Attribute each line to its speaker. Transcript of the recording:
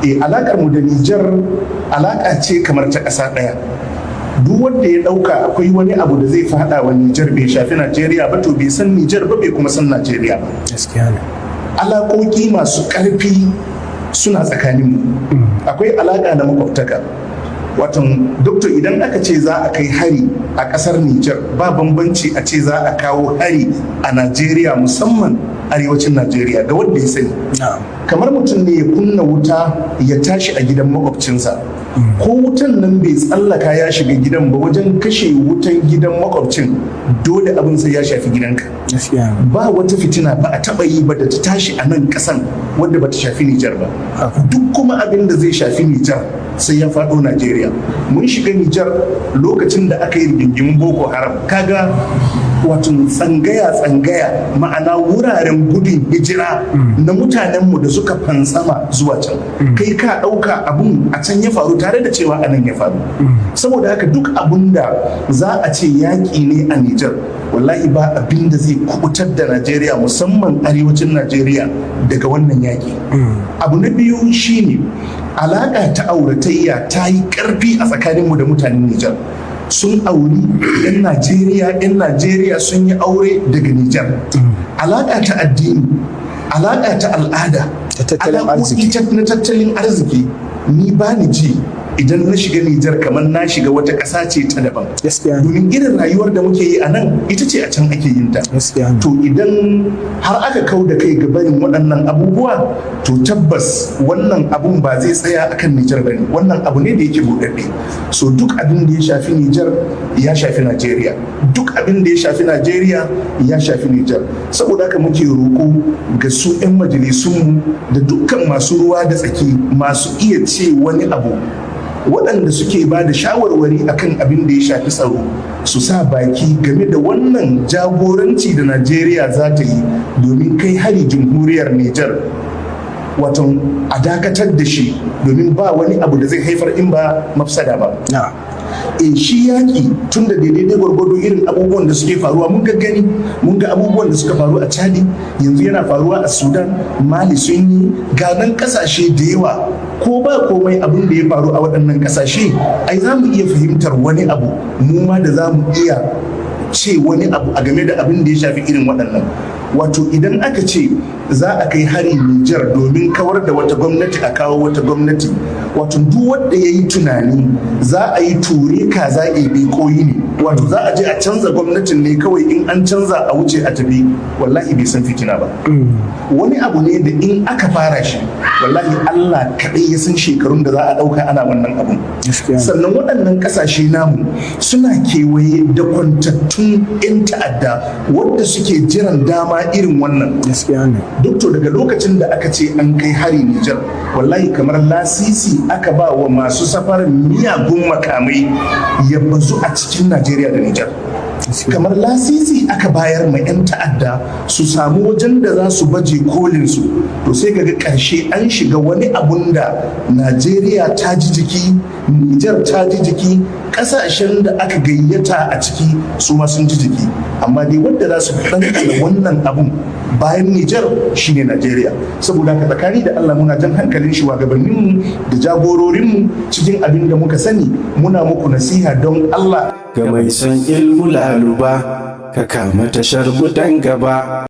Speaker 1: Alakar mu da Niger alaka ce kamar ta ƙasa ɗaya. Duk wanda ya ɗauka akwai wani abu da zai faɗa wa Niger bai shafi Najeriya ba to bai san Niger ba bai kuma san Najeriya ba.
Speaker 2: Gaskiya ne.
Speaker 1: Alaƙoƙi masu ƙarfi suna tsakaninmu. Akwai alaƙa na makwabtaka. Watan doktor, idan aka ce za a kai hari a ƙasar Niger ba bambanci a ce za a kawo hari a Najeriya, musamman arewacin Najeriya ga wanda ya sani. Kamar mutum ne ya kunna wuta ya tashi a gidan makwabcinsa, ko wutan nan bai tsallaka ya shiga gidan ba, wajen kashe wutan gidan makwabcin dole abin sai ya shafi gidanka. Ba wata fitina ba a taɓa yi ba da ta tashi a nan ƙasan wadda ba ta shafi Niger ba. Duk kuma abin da zai shafi Niger sai ya faɗo Najeriya. Mun shiga Niger lokacin da aka yi rigingimin Boko Haram, kaga wato tsangaya ma'ana wuraren gudun hijira na mutanenmu da suka fansama zuwa can. Kai ka ɗauka abun a can ya faru tare da cewa a nan ya faru. Saboda haka duk abun da za a ce yaƙi ne a Niger, wallahi ba abin da zai kubutar da Najeriya, musamman arewacin Najeriya, daga wannan yaƙi. Abu na biyu shine alaƙa ta auratayya ta yi ƙarfi a tsakaninmu da mutanen Niger. Sun auri 'yan Najeriya sun yi aure daga Niger. Alaƙa ta addini, alaƙa ta al'ada, alaƙoƙi na tattalin arziki, ni ba ni ji idan na shiga Niger kamar na shiga wata ƙasa ce ta daban. Domin irin rayuwar da muke yi a nan ita ce a can ake yin ta. To idan har aka kau da kai ga barin waɗannan abubuwa, to tabbas wannan abun ba zai tsaya akan Niger bane. Wannan abu ne da yake buɗaɗɗe. So duk abin da ya shafi Niger ya shafi Najeriya. Duk abin da ya shafi Najeriya ya shafi Niger. Saboda haka muke roƙo ga su 'yan majalisunmu da dukkan masu ruwa da tsaki, masu iya ce wani abu, waɗanda suke ba da shawarwari akan abin da ya shafi tsaro, su sa baki game da wannan jagoranci da Najeriya za ta yi domin kai hari jamhuriyar Niger. Wato a dakatar da shi, domin ba wani abu da zai haifar in ba mafsada ba. Shi yaƙi tun da daidai gwargwado irin abubuwan da suke faruwa mun gani, mun ga abubuwan da suka faru a Chadi, yanzu yana faruwa a Sudan, Mali sun yi, ganan ƙasashe da yawa. Ko ba komai abin da ya faru a waɗannan ƙasashe, ai za mu iya fahimtar wani abu, mu ma da za mu iya ce wani abu a game da abin da ya shafi irin waɗannan. Wato idan aka ce za a kai hari Niger domin kawar da wata gwamnati a kawo wata gwamnati, wato duk wanda ya yi tunani za a yi ture kaza ebe koyi ne, wato za a je a canza gwamnatin ne kawai, in an canza a wuce a tafi, wallahi bai san fitina ba. Wani abu ne da in aka fara shi, wallahi Allah kaɗai ya san shekarun da za a ɗauka ana wannan abun. Sannan waɗannan ƙasashe namu suna kewaye da kwantattun 'yan ta'adda wadda suke jiran dama irin wannan. Doktor, daga lokacin da aka ce an kai hari Niger, wallahi kamar lasisi aka ba wa masu safarin miyagun makamai ya bazu a cikin Najeriya da Niger. Kamar lasisi aka bayar ma 'yan ta'adda su samu wajen da za su baje kolinsu, to sai ga ƙarshe an shiga wani abun da Najeriya ta ji jiki, Niger ta ji jiki, ƙasashen da aka gayyata a ciki su ma sun ji jiki. Amma dai wanda za su ɗanɗana wannan abun bayan Niger shine Najeriya. Saboda haka tsakani da Allah muna jan hankalin shugabanninmu da jagororinmu cikin abin da muka sani, muna muku nasiha don Allah.
Speaker 3: Ga mai son ilmu laluba, ka kama tashar gudan gaba.